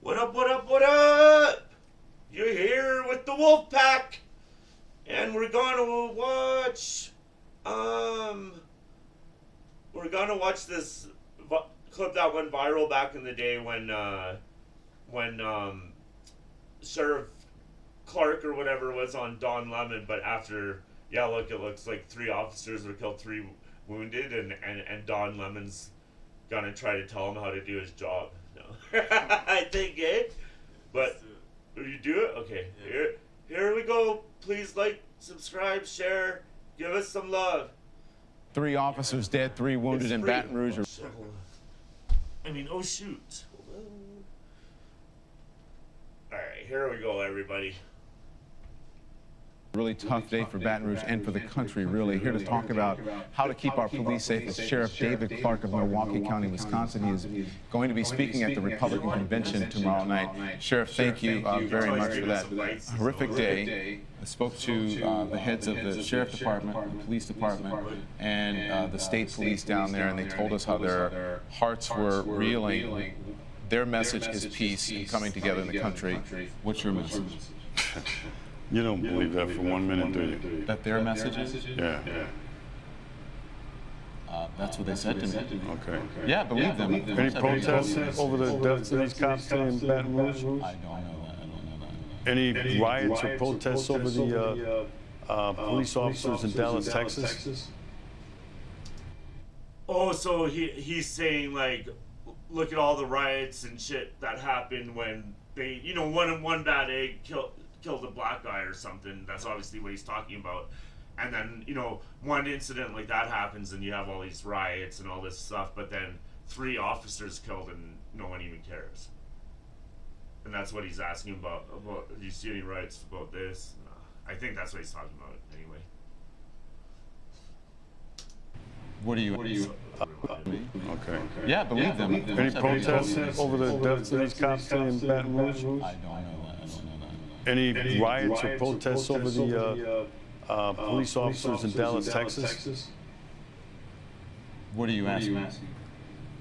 What up, what up, what up? You're here with the Wolf Pack. And we're gonna watch, this clip that went viral back in the day when Sheriff Clark or whatever was on Don Lemon, but after, yeah, look, it looks like 3 officers were killed, 3 wounded, and Don Lemon's gonna try to tell him how to do his job. No. I think, But, will you do it? Okay, here we go. Please like, subscribe, share, give us some love. 3 officers dead, 3 wounded in Baton Rouge. Oh shoot. Alright, here we go, everybody. Really tough day for Baton Rouge and for the country, really. Here to talk about how to keep our police safe is Sheriff David Clark of Milwaukee County, Wisconsin. He is going to be speaking at the Republican convention tomorrow night. Sheriff, thank you very much for that horrific day. I spoke to the heads of the Sheriff Department, the Police Department, and the state police down there, and they told us how their hearts were reeling. Their message is peace and coming together in the country. What's your message? You don't believe that for 1 minute, do you? That their message is? Yeah. That's what they said to me. Okay. Yeah, believe them. Any protests over the deaths of these cops today in Baton Rouge? I don't know that. Any riots or protests over the police officers in Dallas, Texas? Oh, so he's saying, like, look at all the riots and shit that happened when they, one bad egg killed a black guy or something. That's obviously what he's talking about. And then, one incident like that happens and you have all these riots and all this stuff, but then 3 officers killed and no one even cares. And that's what he's asking about do you see any riots about this? I think that's what he's talking about anyway. What do you? Okay. Yeah, believe them. Any protests over the deaths of these cops today in Baton Rouge? I don't know that. Any riots or protests over the police officers in Dallas, Texas? What are you asking?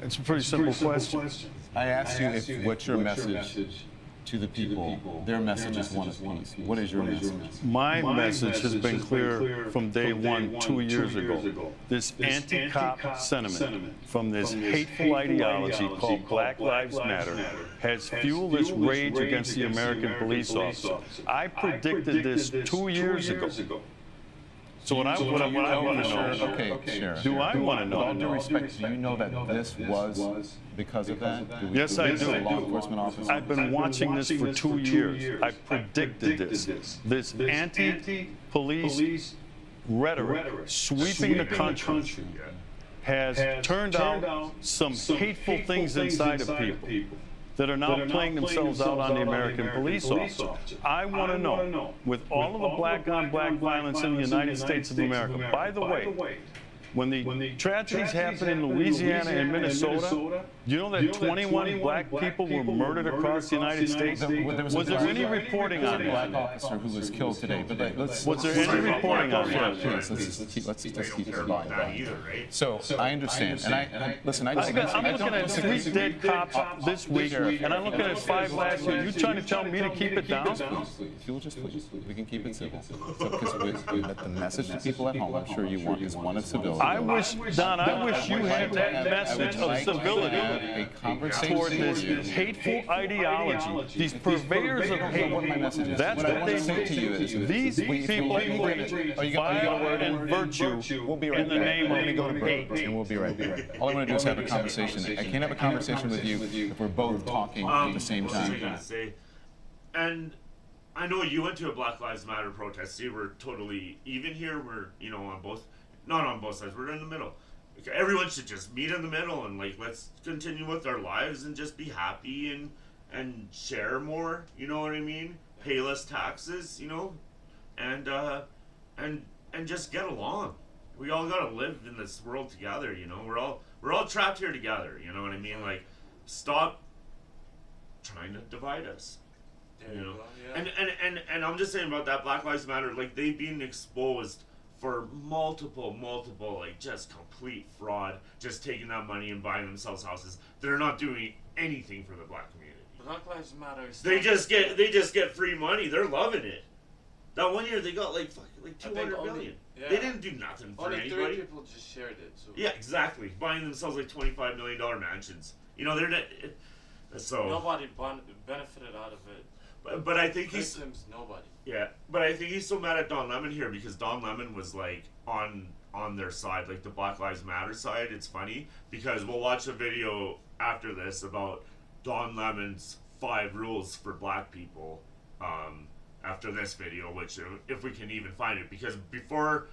It's a pretty simple question. I asked you what's your message to the people. Their message is one of peace. What is your message? My message has been clear from day one 2 years ago. This anti-cop sentiment from this hateful ideology called Black Lives Matter has fueled this rage against the American police officer. I predicted this 2 years ago. So what I want to know, okay, Sheriff. do I want to know? With all due respect, do you know that this was because of that? Yes, I do. Law enforcement officer? I've been watching this for 2 years. I predicted this. This anti-police rhetoric sweeping the country has turned out some hateful things inside of people that are now playing themselves out on the American police officer. I want to know, with all of the black-on-black violence in the United States of America, by the way, when the tragedies happened in Louisiana and Minnesota, you know that 21 black people were murdered across the United States? Was there any reporting on a black that? officer who was killed today. But Was there any reporting on that? Let's just keep it by. So I understand, and listen. I'm looking at 3 dead cops this week, and I'm looking at 5 last year. You trying to tell me to keep it down? If you'll just please, we can keep it civil. Because the message to people at home, I'm sure you want, is one of civility. I wish you had that message of civility toward this hateful ideology, these purveyors of hate. That's what they do. These people fire and virtue in the name of hate. And we'll be right back. All I want to do is have a conversation. I can't have a conversation with you if we're both talking at the same time. And I know you went to a Black Lives Matter protest. You were totally even here. We're, on both, not on both sides. We're in the middle. Everyone should just meet in the middle and let's continue with our lives and just be happy and share more. You know what I mean? Pay less taxes. And just get along. We all gotta live in this world together. We're all trapped here together. You know what I mean? Stop trying to divide us. And I'm just saying about that Black Lives Matter. They've been exposed for multiple, like just complete fraud, just taking that money and buying themselves houses. They're not doing anything for the black community. Black Lives Matter. They just get free money. They're loving it. That one year they got like 200 million. Yeah. They didn't do nothing for only anybody. 3 people just shared it. So. Yeah, exactly. Buying themselves like $25 million mansions. You know, they're not. So nobody benefited out of it. But I think Victims, nobody. Yeah, but I think he's so mad at Don Lemon here because Don Lemon was like on their side, like the Black Lives Matter side. It's funny because we'll watch a video after this about Don Lemon's 5 rules for black people. After this video, which if we can even find it, because before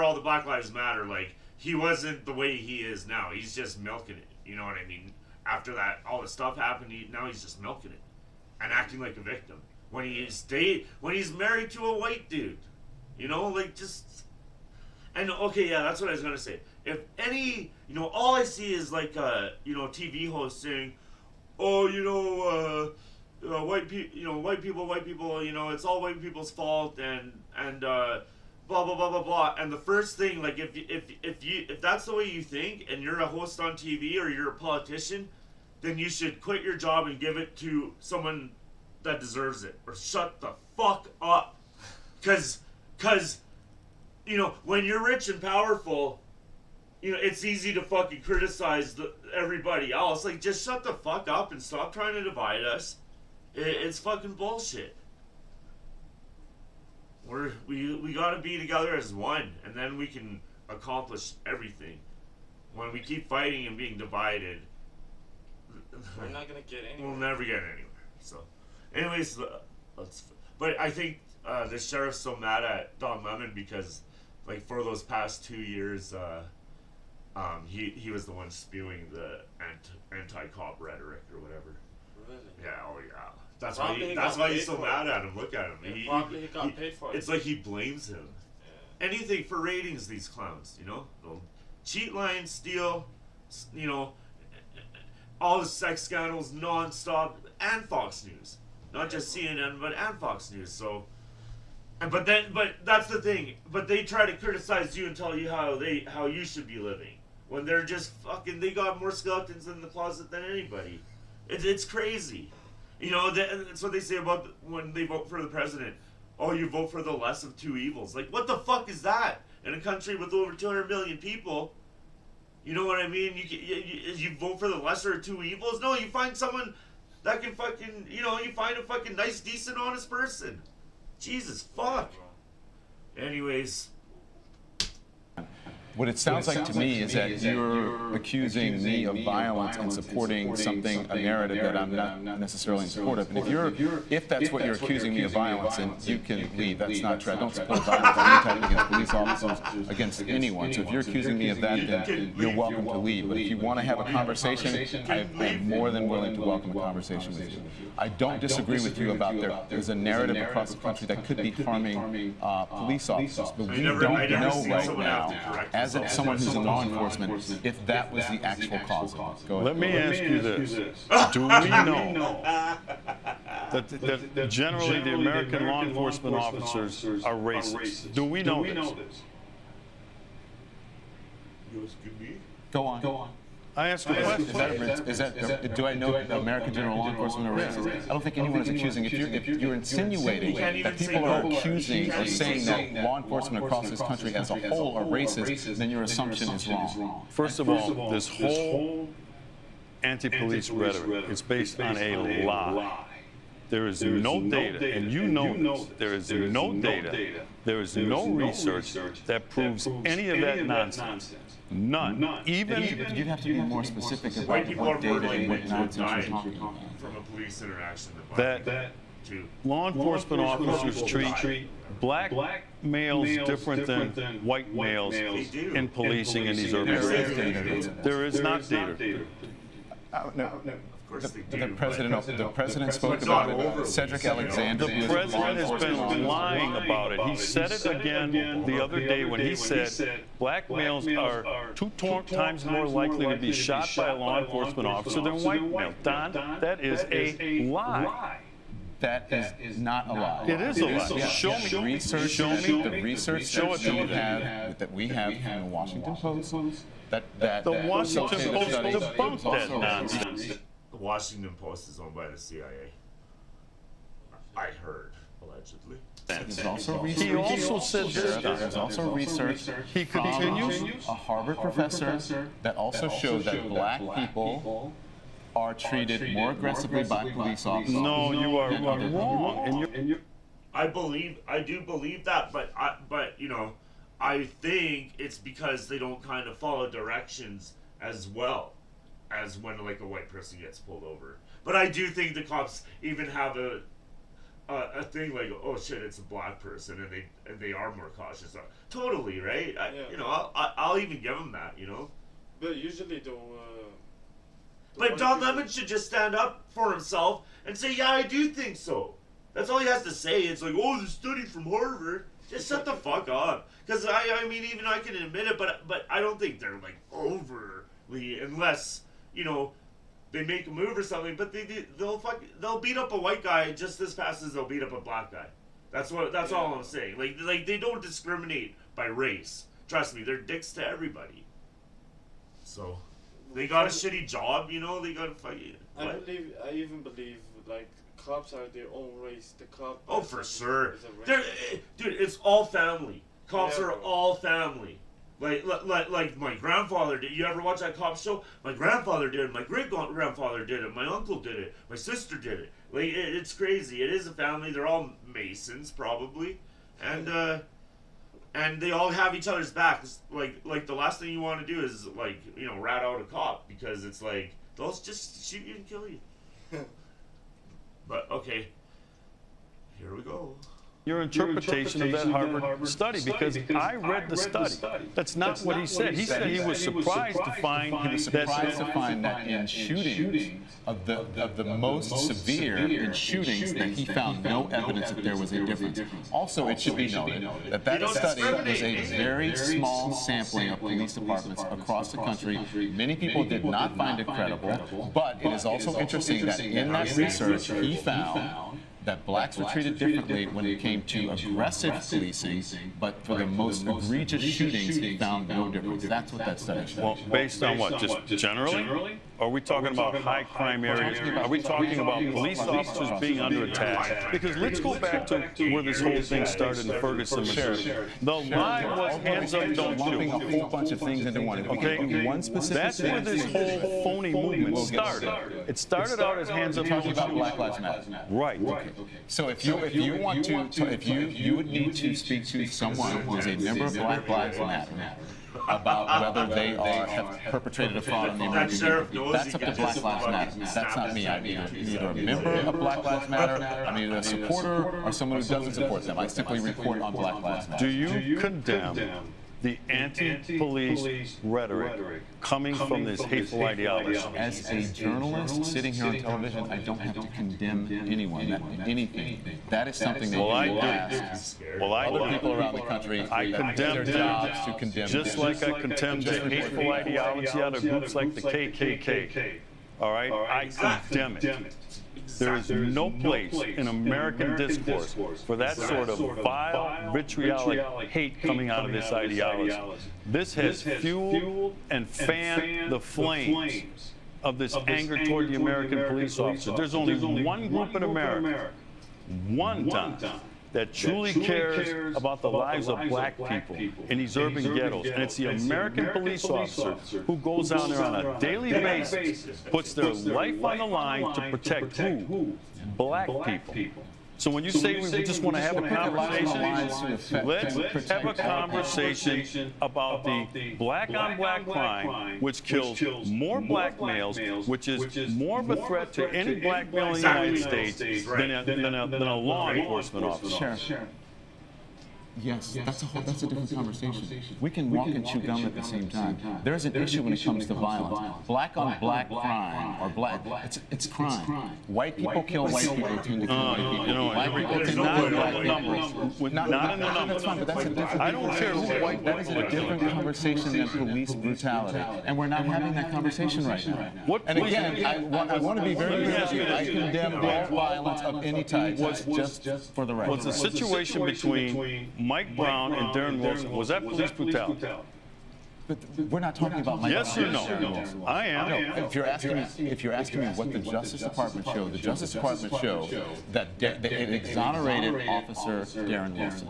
all the Black Lives Matter, like he wasn't the way he is now. He's just milking it. You know what I mean? After that, all the stuff happened. Now he's just milking it and acting like a victim when he's married to a white dude. You know, like just. And okay, yeah, that's what I was gonna say. If any, all I see is like TV host saying, oh, white people, it's all white people's fault, and blah blah blah blah blah. And the first thing, like, if that's the way you think, and you're a host on TV or you're a politician, then you should quit your job and give it to someone that deserves it, or shut the fuck up, cause when you're rich and powerful, it's easy to fucking criticize everybody else. Like, just shut the fuck up and stop trying to divide us. It's fucking bullshit. We gotta be together as one, and then we can accomplish everything. When we keep fighting and being divided, we're not gonna get anywhere. We'll never get anywhere. So, anyways, But I think the sheriff's so mad at Don Lemon because, like, for those past 2 years, he was the one spewing the anti-cop rhetoric or whatever. Really? Yeah. Oh yeah. That's why he's so mad at him. Look at him. He got paid for it. It's like he blames him. Yeah. Anything for ratings, these clowns, They'll cheat, lie, and steal, all the sex scandals non-stop, and Fox News. Not just CNN, and Fox News. So, but that's the thing. But they try to criticize you and tell you how you should be living. When they're just they got more skeletons in the closet than anybody. It's crazy. That's what they say about when they vote for the president. Oh, you vote for the less of 2 evils. Like, what the fuck is that? In a country with over 200 million people, you know what I mean? You vote for the lesser of 2 evils? No, you find someone that can fucking, you find a fucking nice, decent, honest person. Jesus, fuck. Anyways. What it sounds like to me is that you're accusing me of violence and supporting a narrative that I'm not necessarily in support of. And if that's what you're accusing me of violence, then you can leave. That's not true. I don't support violence of any type against police officers, against anyone. So if you're accusing me of that, then you're welcome to leave. But if you want to have a conversation, I'm more than willing to welcome a conversation with you. I don't disagree with you about there's a narrative across the country that could be harming police officers, but we don't know right now, as someone who's in law enforcement, if that was the actual cause of it. Go ahead. Let me ask you this. Do we know that generally the American law enforcement officers are racist? Do we know this? You asking me? Go on. I ask a question. Do I know American general law enforcement are racist? I don't think anyone is accusing. If you're insinuating that people are accusing or saying that law enforcement across this country as a whole are racist, then your assumption is wrong. First of all, this whole anti-police rhetoric is based on a lie. There is no data, and you know this. There is no data. There is no research that proves any of that nonsense. None. Even you'd have to be more specific about what data and what nonsense you're talking about. From a police interaction that law enforcement officers treat black males different than white males in policing in these urban areas. There is not data. The president spoke about it. Cedric Alexander. The president has been lying about it. He said it again the other day when he said black males are 2 times more likely to be shot by a law enforcement officer than white males. Don, that is a lie. That is not a lie. It is a lie. Yeah. Show me. Research. Show me. The research Show it to me. that we have from the Washington Post. The Washington Post debunked that nonsense. The Washington Post is owned by the CIA. I heard, allegedly. There's also research. He also said this. There's also research. He continues. A Harvard professor that also showed that black people are treated more aggressively by police officers. No, you are wrong. And I do believe that, but you know, I think it's because they don't kind of follow directions as well as when like a white person gets pulled over. But I do think the cops even have a thing like, oh shit, it's a black person, and they are more cautious. Totally, right? You know, I'll even give them that. You know. But usually But Don Lemon should just stand up for himself and say, yeah, I do think so. That's all he has to say. It's like, oh, the study from Harvard. Just shut the fuck up. Because, I mean, even I can admit it, but I don't think they're, like, overly, unless, you know, they make a move or something. But they'll beat up a white guy just as fast as they'll beat up a black guy. That's all I'm saying. Like they don't discriminate by race. Trust me, they're dicks to everybody. So... They got a shitty job, you know. They got a fucking. I even believe like cops are their own race. The cop. Oh, for sure. Dude, it's all family. Cops are all family. Like my grandfather did. You ever watch that cop show? My grandfather did it. My great grandfather did it. My uncle did it. My sister did it. Like it's crazy. It is a family. They're all Masons probably, and they all have each other's back. It's like the last thing you want to do is like, you know, rat out a cop, because it's like they'll just shoot you and kill you. But okay, here we go. Your interpretation of that Harvard study, because I read the study. That's not what he said. He said he was surprised to find that in shootings of the most severe in shootings that he found no evidence that there was a difference. Also, it should be noted that study was a very small sampling of police departments across the country. Many people did not find it credible, but it is also interesting that in that research he found that blacks were treated differently when it came to aggressive policing, but for the most egregious shootings, he found no difference. That's what that study showed. Well, based on what? Just generally? Are we talking about high crime areas? Are we talking about police officers being under attack? Because let's go back to where this whole thing started in Ferguson, Missouri. The lie was hands up, don't lumping a shoot. whole bunch of things into one. Okay, one specific that's where this whole phony movement started. It started out as hands up, talking don't about shoot. Black Lives Matter. Right. So if you want to, if you would need to speak to someone who is a member of Black Lives Matter about whether they have perpetrated a fraud on the American people, that's up to Black Lives Matter. That's not me. I'm either a member of Black Lives Matter, I'm either a supporter or someone who doesn't support them. I simply report on Black Lives Matter. Do you condemn the anti-police rhetoric coming from this hateful ideology? As a journalist sitting here on television, I don't have to condemn anyone, anything. That is something that you ask other people around the country. I condemn their jobs to condemn. Just like I condemn the hateful ideology out of groups like the KKK. All right? I condemn it. There is no place in American discourse for that sort of vile, vitriolic hate coming out of this ideology. This has fueled and fanned the flames of this anger toward the American police officer. There's only one group in America, one time, that truly cares about the lives of black people in these urban ghettos. And it's the American police officer who goes out there on a daily basis, puts their life on the line to protect who? Black people. So when you say we just want to have a conversation, let's have a conversation about the black-on-black crime, which kills more black males, which is more of a threat to any black male in the United States than a law enforcement officer. Sure. Yes, that's a different conversation. We can walk and chew gum at the same time. There's an issue when it comes to violence. Black on black crime, or it's crime. White people kill white people, tend to kill white people. You know, Black people tend to not kill in black the people. numbers. Not in the numbers. That's fine, but that's a different. I don't care who white That is a different conversation than police brutality, and we're not having that conversation right now. What And police- again, I want to be very clear with you. I condemn all violence of any type. Just for the record. Was the situation between Mike Brown and Darren Wilson, was that police brutality? But we're not talking about Mike Yes or Brown. no? I am. No, if you're asking me what the Justice Department showed, the Justice Department showed that it exonerated Officer Darren Wilson,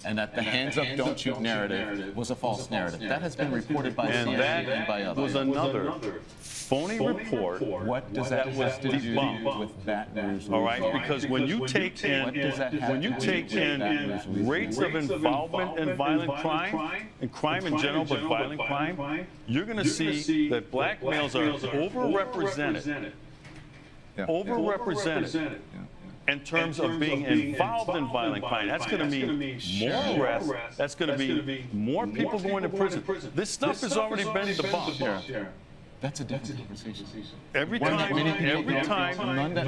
and that the hands up, don't shoot narrative was a false narrative. That has been reported by And CNN and by that others. was another phony report. What does that have to do debunked. with Baton Rouge? All right, because when you take in rates of involvement in violent crime, and crime in general, but violent crime, you're going to see that black males are overrepresented. Yeah. Overrepresented in terms of being involved in violent crime. That's going to mean more arrests. That's going to be more people going to prison. This stuff has already been debunked. That's a different conversation. Every time you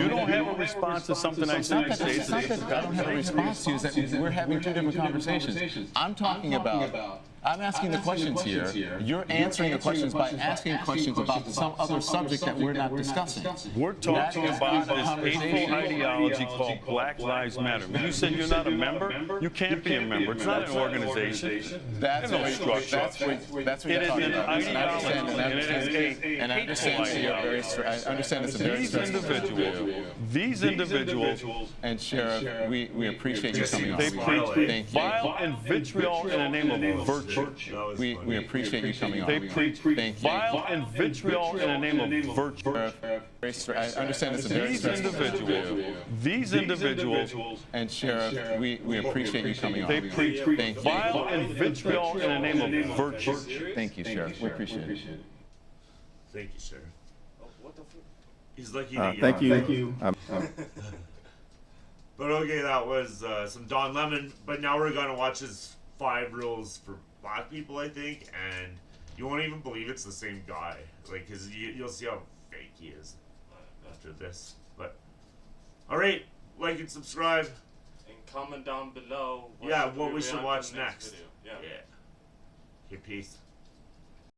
don't have a response to something I say, It's not that I don't have a response to you, it's that we're having two different conversations. I'm talking about, I'm asking the questions here. You're answering the questions by asking questions about some other subject that we're not discussing. we're talking about this hateful ideology called Black Lives Matter. You said you're not a member? You can't be a member. It's not an organization. That's There's no what structure. you're It is talking an about. ideology, And I understand that you're very, I understand it's a very stressful situation. These individuals, And Sheriff, we appreciate you coming on. they preach Thank you. vile and vitriol in the name of virtue. We appreciate you coming on. They preach Thank you. vile and vitriol in the name of virtue. I understand it's a very stressful situation. These individuals, And Sheriff, we appreciate you coming on. they preach Thank you. vile and vitriol in the name of virtue. Thank you, Sheriff. We appreciate it. Thank you, Sheriff. What the fuck? He's lucky to get Thank on. you. Thank you. But okay, that was some Don Lemon. But now we're gonna watch his 5 rules for black people, I think, and you won't even believe it's the same guy. Like, cause you'll see how fake he is after this. But all right, like and subscribe. And comment down below. What we should watch next. Video. Yeah. Okay, peace.